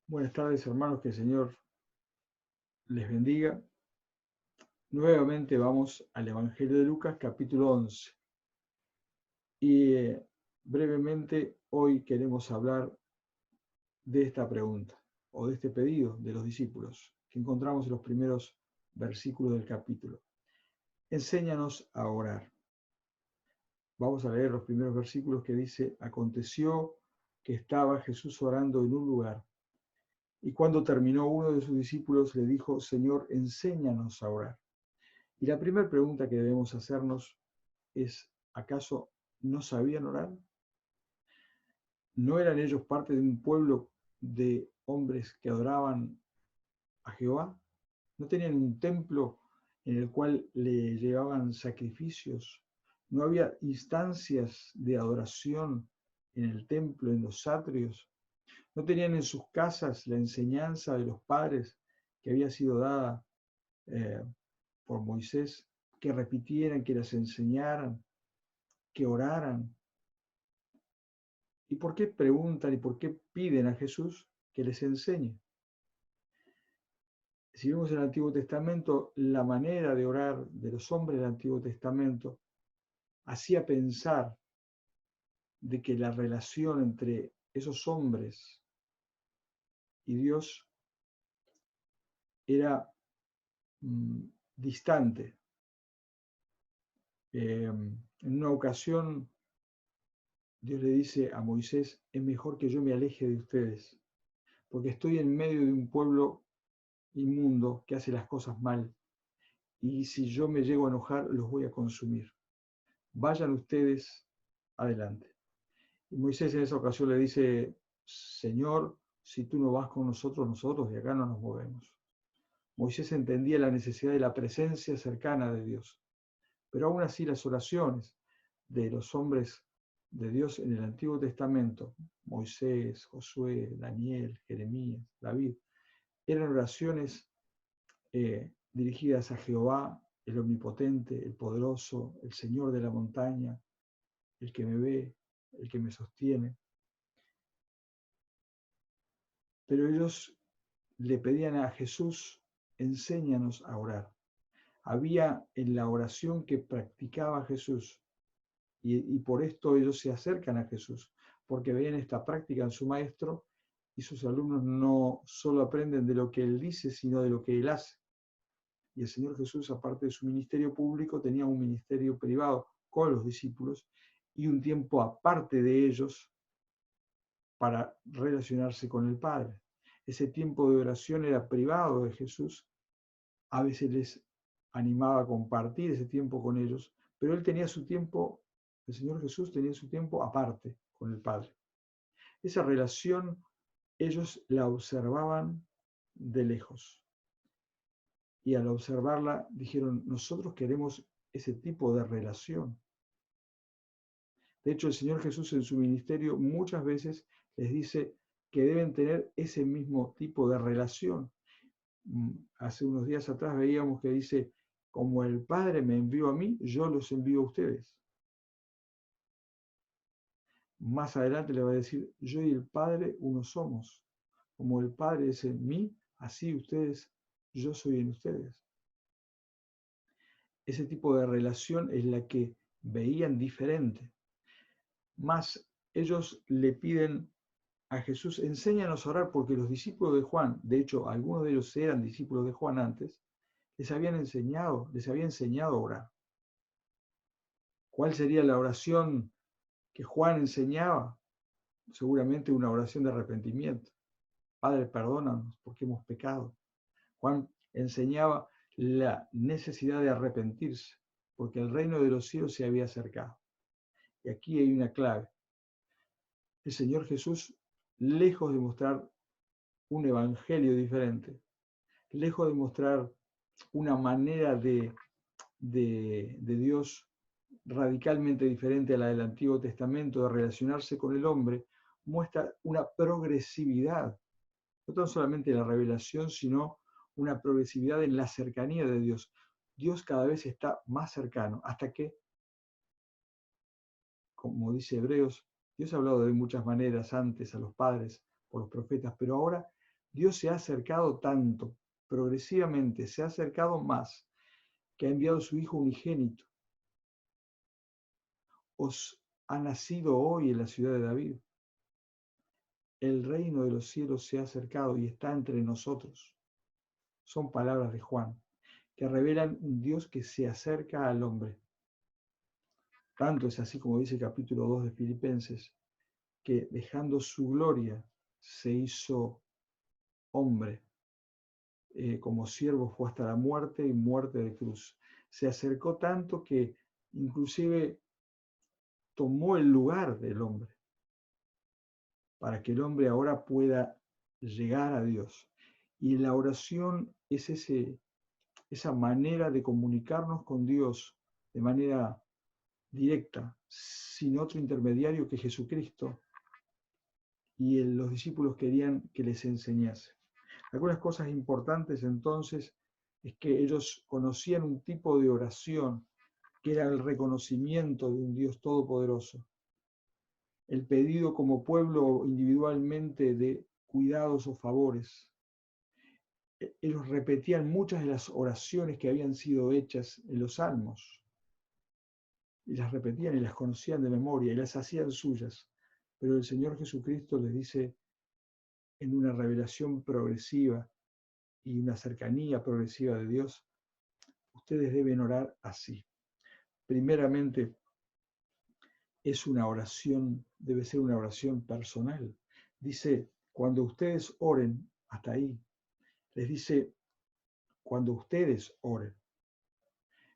Buenas tardes, hermanos, que el Señor les bendiga. Nuevamente vamos al Evangelio de Lucas, capítulo 11. Y brevemente hoy queremos hablar de esta pregunta, o de este pedido de los discípulos, que encontramos en los primeros versículos del capítulo. Enséñanos a orar. Vamos a leer los primeros versículos que dice: aconteció que estaba Jesús orando en un lugar, y cuando terminó, uno de sus discípulos le dijo: Señor, enséñanos a orar. Y la primera pregunta que debemos hacernos es: ¿acaso no sabían orar? ¿No eran ellos parte de un pueblo de hombres que adoraban a Jehová? ¿No tenían un templo en el cual le llevaban sacrificios? ¿No había instancias de adoración en el templo, en los atrios? ¿No tenían en sus casas la enseñanza de los padres que había sido dada eh, por Moisés, que repitieran, que las enseñaran, que oraran? ¿Y por qué preguntan y por qué piden a Jesús que les enseñe? Si vemos en el Antiguo Testamento, la manera de orar de los hombres del Antiguo Testamento hacía pensar de que la relación entre esos hombres y Dios era distante. En una ocasión Dios le dice a Moisés: es mejor que yo me aleje de ustedes, porque estoy en medio de un pueblo inmundo que hace las cosas mal, y si yo me llego a enojar, los voy a consumir. Vayan ustedes adelante. Y Moisés en esa ocasión le dice: Señor, si tú no vas con nosotros, nosotros de acá no nos movemos. Moisés entendía la necesidad de la presencia cercana de Dios, pero aún así las oraciones de los hombres de Dios en el Antiguo Testamento, Moisés, Josué, Daniel, Jeremías, David, eran oraciones dirigidas a Jehová, el omnipotente, el poderoso, el Señor de la montaña, el que me ve, el que me sostiene. Pero ellos le pedían a Jesús: enséñanos a orar. Había en la oración que practicaba Jesús, y por esto ellos se acercan a Jesús, porque ven esta práctica en su maestro, y sus alumnos no solo aprenden de lo que él dice, sino de lo que él hace. Y el Señor Jesús, aparte de su ministerio público, tenía un ministerio privado con los discípulos y un tiempo aparte de ellos para relacionarse con el Padre. Ese tiempo de oración era privado de Jesús. A veces les animaba a compartir ese tiempo con ellos, pero él tenía su tiempo, el Señor Jesús tenía su tiempo aparte con el Padre. Esa relación ellos la observaban de lejos, y al observarla dijeron: nosotros queremos ese tipo de relación. De hecho, el Señor Jesús en su ministerio muchas veces les dice que deben tener ese mismo tipo de relación. Hace unos días atrás veíamos que dice: como el Padre me envió a mí, yo los envío a ustedes. Más adelante le va a decir: yo y el Padre uno somos. Como el Padre es en mí, así ustedes, yo soy en ustedes. Ese tipo de relación es la que veían diferente. Más ellos le piden a Jesús: enséñanos a orar, porque los discípulos de Juan, de hecho algunos de ellos eran discípulos de Juan antes, les había enseñado a orar. ¿Cuál sería la oración que Juan enseñaba? Seguramente una oración de arrepentimiento. Padre, perdónanos porque hemos pecado. Juan enseñaba la necesidad de arrepentirse, porque el reino de los cielos se había acercado. Y aquí hay una clave. El Señor Jesús, lejos de mostrar un evangelio diferente, lejos de mostrar una manera de Dios radicalmente diferente a la del Antiguo Testamento de relacionarse con el hombre, muestra una progresividad, no tan solamente en la revelación, sino una progresividad en la cercanía de Dios. Dios cada vez está más cercano, hasta que, como dice Hebreos, Dios ha hablado de muchas maneras antes a los padres por los profetas, pero ahora Dios se ha acercado tanto, progresivamente, se ha acercado más, que ha enviado a su Hijo unigénito. Os ha nacido hoy en la ciudad de David. El reino de los cielos se ha acercado y está entre nosotros. Son palabras de Juan, que revelan un Dios que se acerca al hombre. Tanto es así, como dice el capítulo 2 de Filipenses, que dejando su gloria se hizo hombre, como siervo fue hasta la muerte y muerte de cruz. Se acercó tanto que inclusive tomó el lugar del hombre, para que el hombre ahora pueda llegar a Dios. Y la oración es esa manera de comunicarnos con Dios de manera directa, sin otro intermediario que Jesucristo, y los discípulos querían que les enseñase. Algunas cosas importantes entonces es que ellos conocían un tipo de oración que era el reconocimiento de un Dios todopoderoso, el pedido como pueblo individualmente de cuidados o favores. Ellos repetían muchas de las oraciones que habían sido hechas en los salmos, y las repetían y las conocían de memoria y las hacían suyas. Pero el Señor Jesucristo les dice en una revelación progresiva y una cercanía progresiva de Dios, ustedes deben orar así. Primeramente, es una oración, debe ser una oración personal. Dice, cuando ustedes oren, hasta ahí, les dice, cuando ustedes oren.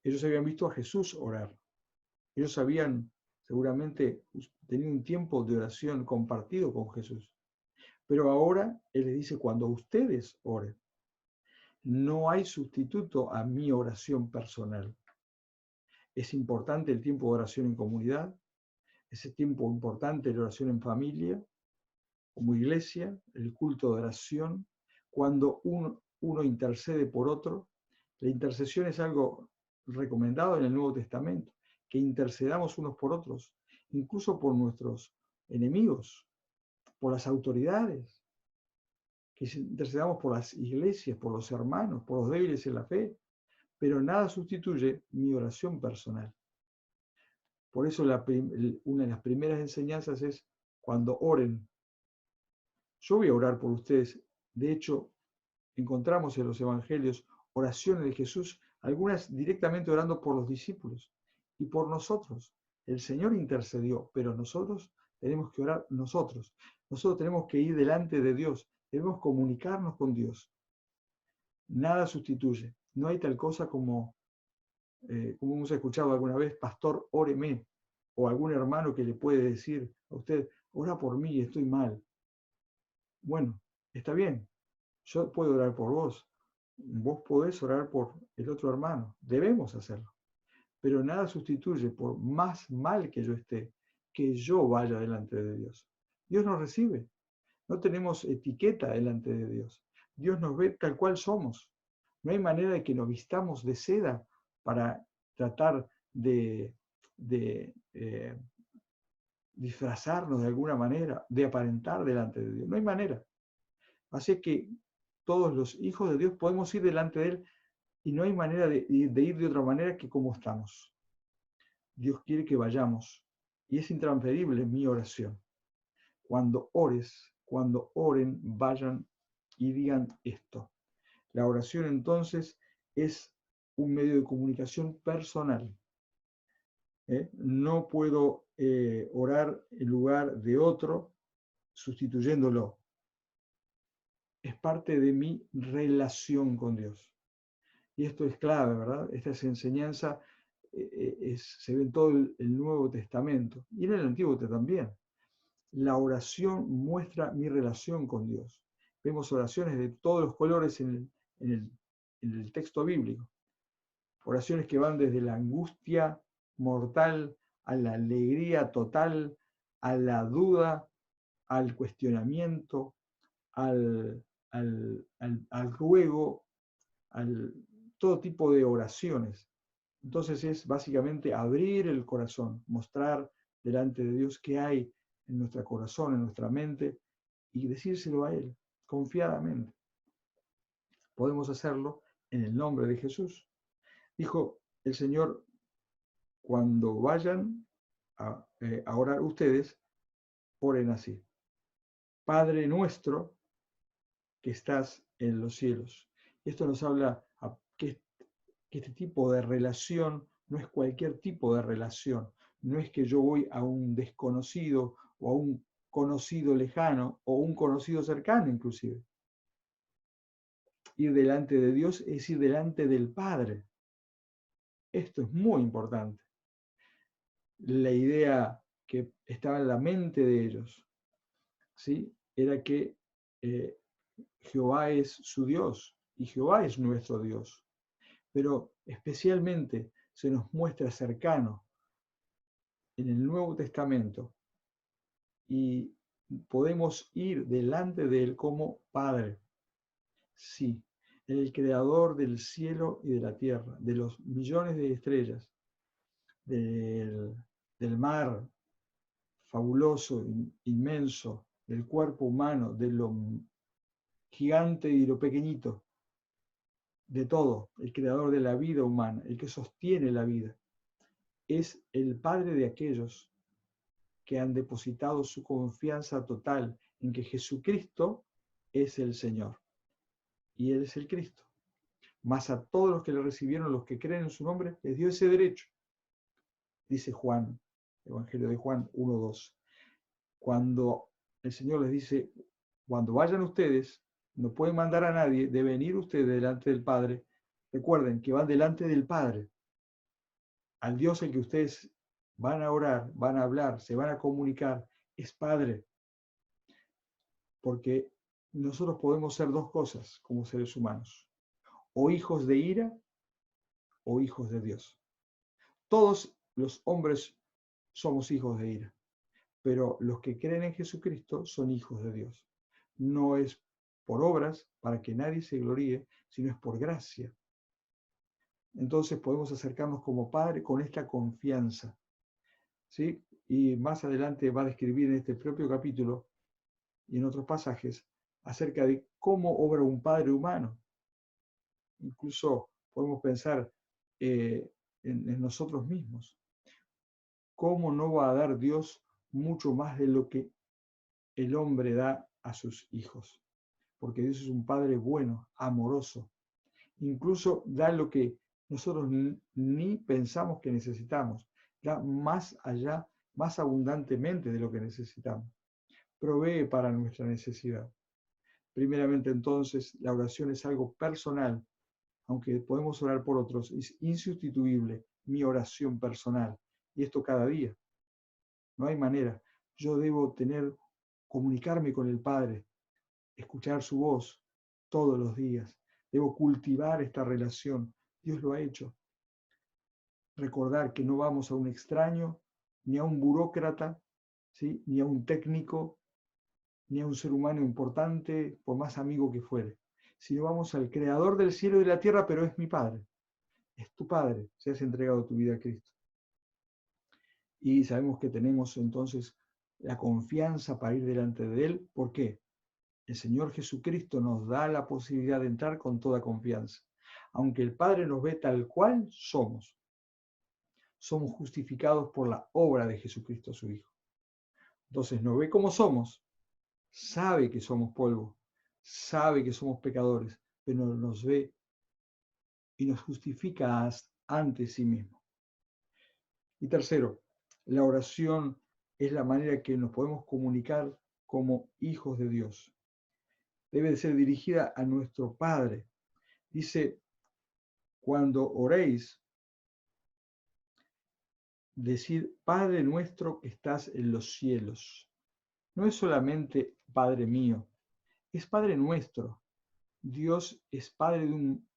Ellos habían visto a Jesús orar. Ellos habían seguramente tenido un tiempo de oración compartido con Jesús. Pero ahora Él les dice, cuando ustedes oren, no hay sustituto a mi oración personal. Es importante el tiempo de oración en comunidad, ese tiempo importante de oración en familia, como iglesia, el culto de oración, cuando uno intercede por otro. La intercesión es algo recomendado en el Nuevo Testamento, que intercedamos unos por otros, incluso por nuestros enemigos, por las autoridades, que intercedamos por las iglesias, por los hermanos, por los débiles en la fe, pero nada sustituye mi oración personal. Por eso una de las primeras enseñanzas es cuando oren. Yo voy a orar por ustedes. De hecho, encontramos en los evangelios oraciones de Jesús, algunas directamente orando por los discípulos y por nosotros. El Señor intercedió, pero nosotros tenemos que orar nosotros. Nosotros tenemos que ir delante de Dios, debemos comunicarnos con Dios. Nada sustituye. No hay tal cosa como hemos escuchado alguna vez, pastor, óreme, o algún hermano que le puede decir a usted, ora por mí, estoy mal. Bueno, está bien, yo puedo orar por vos, vos podés orar por el otro hermano, debemos hacerlo, pero nada sustituye, por más mal que yo esté, que yo vaya delante de Dios. Dios nos recibe, no tenemos etiqueta delante de Dios. Dios nos ve tal cual somos. No hay manera de que nos vistamos de seda para tratar de disfrazarnos de alguna manera, de aparentar delante de Dios. No hay manera. Así que todos los hijos de Dios podemos ir delante de Él y no hay manera de ir de otra manera que como estamos. Dios quiere que vayamos y es intransferible mi oración. Cuando ores, cuando oren, vayan y digan esto. La oración entonces es un medio de comunicación personal. No puedo orar en lugar de otro sustituyéndolo. Es parte de mi relación con Dios. Y esto es clave, ¿verdad? Esta enseñanza se ve en todo el Nuevo Testamento y en el Antiguo también. La oración muestra mi relación con Dios. Vemos oraciones de todos los colores en el texto bíblico. Oraciones que van desde la angustia mortal a la alegría total, a la duda, al cuestionamiento, al ruego, todo tipo de oraciones. Entonces es básicamente abrir el corazón, mostrar delante de Dios qué hay en nuestro corazón, en nuestra mente, y decírselo a Él. confiadamente. Podemos hacerlo en el nombre de Jesús. Dijo el Señor, cuando vayan a orar ustedes, oren así. Padre nuestro que estás en los cielos. Esto nos habla que este tipo de relación no es cualquier tipo de relación. No es que yo voy a un desconocido o a un conocido lejano o un conocido cercano inclusive. Ir delante de Dios es ir delante del Padre. Esto es muy importante. La idea que estaba en la mente de ellos, ¿sí? Era que Jehová es su Dios y Jehová es nuestro Dios. Pero especialmente se nos muestra cercano en el Nuevo Testamento y podemos ir delante de Él como Padre. Sí, el creador del cielo y de la tierra, de los millones de estrellas, del mar fabuloso, inmenso, del cuerpo humano, de lo gigante y lo pequeñito, de todo, el creador de la vida humana, el que sostiene la vida. Es el Padre de aquellos que han depositado su confianza total en que Jesucristo es el Señor y Él es el Cristo. Más a todos los que le recibieron, los que creen en su nombre, les dio ese derecho, dice Juan, Evangelio de Juan 1:2. Cuando el Señor les dice, cuando vayan ustedes, no pueden mandar a nadie, deben ir ustedes delante del Padre. Recuerden que van delante del Padre, al Dios el que ustedes van a orar, van a hablar, se van a comunicar, es Padre. Porque nosotros podemos ser dos cosas como seres humanos, o hijos de ira o hijos de Dios. Todos los hombres somos hijos de ira, pero los que creen en Jesucristo son hijos de Dios. No es por obras para que nadie se gloríe, sino es por gracia. Entonces podemos acercarnos como Padre con esta confianza, ¿sí? Y más adelante va a describir en este propio capítulo y en otros pasajes acerca de cómo obra un Padre humano. Incluso podemos pensar en nosotros mismos. ¿Cómo no va a dar Dios mucho más de lo que el hombre da a sus hijos? Porque Dios es un Padre bueno, amoroso. Incluso da lo que nosotros ni pensamos que necesitamos. Da más allá, más abundantemente de lo que necesitamos. Provee para nuestra necesidad. Primeramente, entonces, la oración es algo personal. Aunque podemos orar por otros, es insustituible mi oración personal. Y esto cada día. No hay manera. Yo debo comunicarme con el Padre, escuchar su voz todos los días. Debo cultivar esta relación. Dios lo ha hecho. Recordar que no vamos a un extraño, ni a un burócrata, ¿sí? Ni a un técnico, ni a un ser humano importante, por más amigo que fuere. Sino vamos al Creador del cielo y de la tierra, pero es mi Padre. Es tu Padre, si has entregado tu vida a Cristo. Y sabemos que tenemos entonces la confianza para ir delante de Él. ¿Por qué? El Señor Jesucristo nos da la posibilidad de entrar con toda confianza. Aunque el Padre nos ve tal cual somos justificados por la obra de Jesucristo, su Hijo. Entonces nos ve como somos, sabe que somos polvo, sabe que somos pecadores, pero nos ve y nos justifica ante sí mismo. Y tercero, la oración es la manera que nos podemos comunicar como hijos de Dios. Debe ser dirigida a nuestro Padre. Dice, cuando oréis, decid, Padre nuestro que estás en los cielos. No es solamente Padre mío, es Padre nuestro. Dios es Padre de un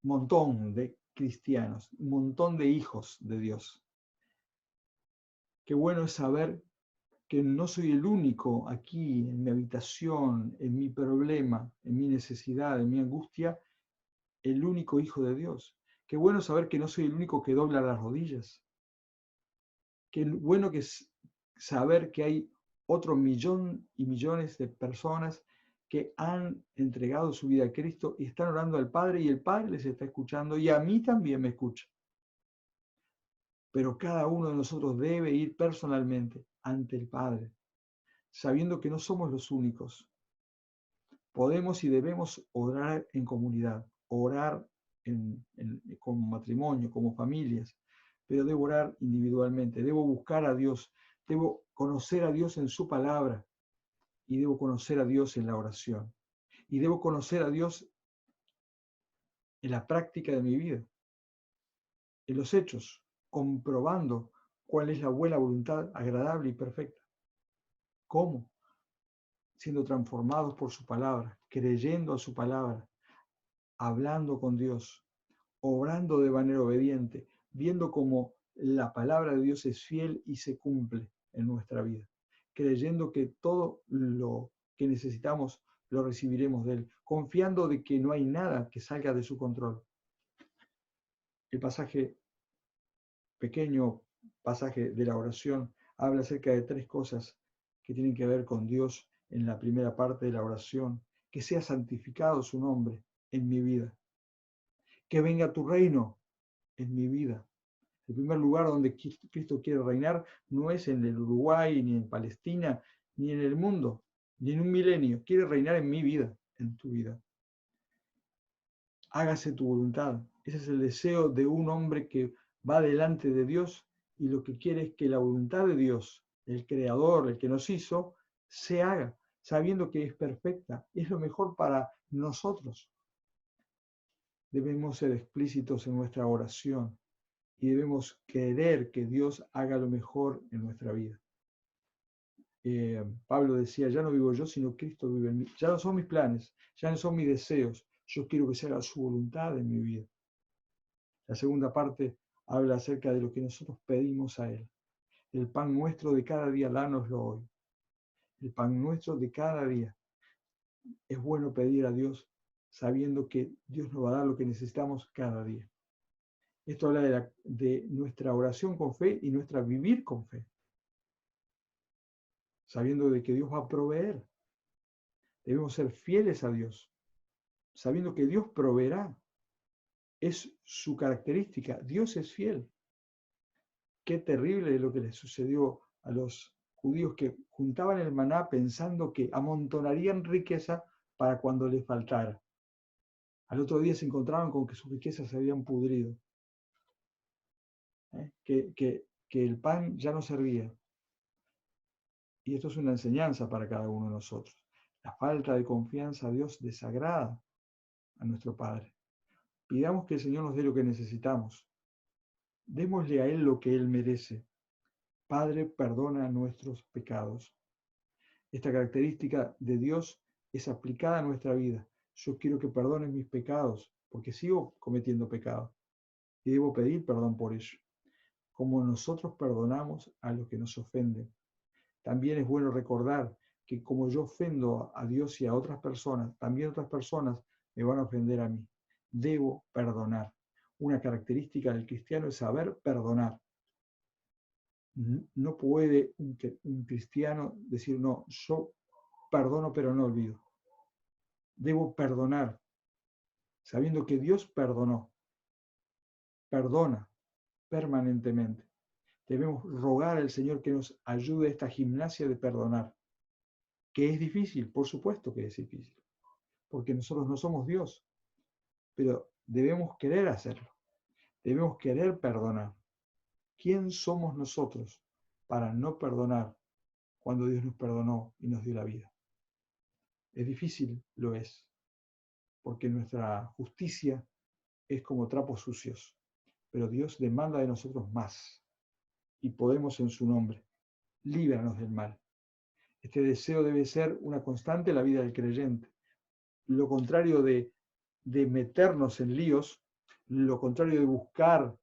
montón de cristianos, un montón de hijos de Dios. Qué bueno es saber que no soy el único aquí en mi habitación, en mi problema, en mi necesidad, en mi angustia, el único hijo de Dios. Qué bueno saber que no soy el único que dobla las rodillas. Qué bueno que es saber que hay otro millón y millones de personas que han entregado su vida a Cristo y están orando al Padre y el Padre les está escuchando y a mí también me escucha. Pero cada uno de nosotros debe ir personalmente ante el Padre, sabiendo que no somos los únicos. Podemos y debemos orar en comunidad, orar como matrimonio, como familias, pero debo orar individualmente, debo buscar a Dios, debo conocer a Dios en su palabra y debo conocer a Dios en la oración. Y debo conocer a Dios en la práctica de mi vida, en los hechos, comprobando cuál es la buena voluntad agradable y perfecta. ¿Cómo? Siendo transformados por su palabra, creyendo a su palabra, hablando con Dios, obrando de manera obediente, viendo cómo la palabra de Dios es fiel y se cumple en nuestra vida, creyendo que todo lo que necesitamos lo recibiremos de Él, confiando de que no hay nada que salga de su control. El pequeño pasaje de la oración habla acerca de 3 cosas que tienen que ver con Dios en la primera parte de la oración. Que sea santificado su nombre en mi vida. Que venga tu reino en mi vida. El primer lugar donde Cristo quiere reinar no es en el Uruguay, ni en Palestina, ni en el mundo, ni en un milenio. Quiere reinar en mi vida, en tu vida. Hágase tu voluntad. Ese es el deseo de un hombre que va delante de Dios y lo que quiere es que la voluntad de Dios, el Creador, el que nos hizo, se haga, sabiendo que es perfecta. Es lo mejor para nosotros. Debemos ser explícitos en nuestra oración y debemos querer que Dios haga lo mejor en nuestra vida. Pablo decía, ya no vivo yo, sino Cristo vive en mí. Ya no son mis planes, ya no son mis deseos. Yo quiero que se haga su voluntad en mi vida. La segunda parte habla acerca de lo que nosotros pedimos a Él. El pan nuestro de cada día, dánoslo hoy. El pan nuestro de cada día. Es bueno pedir a Dios sabiendo que Dios nos va a dar lo que necesitamos cada día. Esto habla de nuestra oración con fe y nuestra vivir con fe. Sabiendo de que Dios va a proveer. Debemos ser fieles a Dios, sabiendo que Dios proveerá. Es su característica. Dios es fiel. Qué terrible lo que les sucedió a los judíos que juntaban el maná pensando que amontonarían riqueza para cuando les faltara. Al otro día se encontraban con que sus riquezas se habían pudrido. Que el pan ya no servía. Y esto es una enseñanza para cada uno de nosotros. La falta de confianza a Dios desagrada a nuestro Padre. Pidamos que el Señor nos dé lo que necesitamos. Démosle a Él lo que Él merece. Padre, perdona nuestros pecados. Esta característica de Dios es aplicada a nuestra vida. Yo quiero que perdones mis pecados, porque sigo cometiendo pecados. Y debo pedir perdón por ello. Como nosotros perdonamos a los que nos ofenden. También es bueno recordar que como yo ofendo a Dios y a otras personas, también otras personas me van a ofender a mí. Debo perdonar. Una característica del cristiano es saber perdonar. No puede un cristiano decir, no, yo perdono pero no olvido. Debo perdonar, sabiendo que Dios perdonó. Perdona permanentemente. Debemos rogar al Señor que nos ayude a esta gimnasia de perdonar. Que es difícil, por supuesto que es difícil, porque nosotros no somos Dios, pero debemos querer hacerlo. Debemos querer perdonar. ¿Quién somos nosotros para no perdonar cuando Dios nos perdonó y nos dio la vida? Es difícil, lo es, porque nuestra justicia es como trapos sucios, pero Dios demanda de nosotros más y podemos en su nombre. Líbranos del mal. Este deseo debe ser una constante en la vida del creyente. Lo contrario de meternos en líos, lo contrario de buscar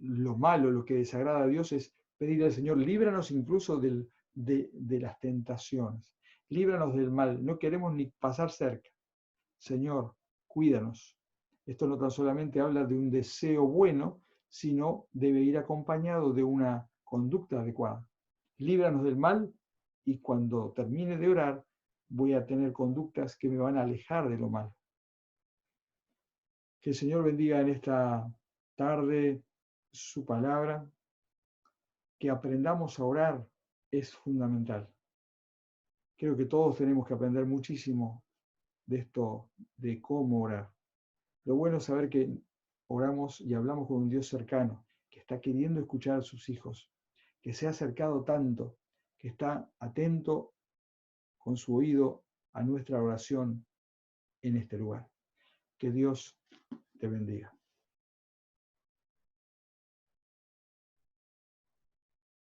lo malo, lo que desagrada a Dios, es pedirle al Señor, líbranos incluso de las tentaciones, líbranos del mal, no queremos ni pasar cerca. Señor, cuídanos. Esto no tan solamente habla de un deseo bueno, sino debe ir acompañado de una conducta adecuada. Líbranos del mal y cuando termine de orar voy a tener conductas que me van a alejar de lo malo. Que el Señor bendiga en esta tarde su palabra, que aprendamos a orar es fundamental. Creo que todos tenemos que aprender muchísimo de esto, de cómo orar. Lo bueno es saber que oramos y hablamos con un Dios cercano, que está queriendo escuchar a sus hijos, que se ha acercado tanto, que está atento con su oído a nuestra oración en este lugar. Que Dios te bendiga.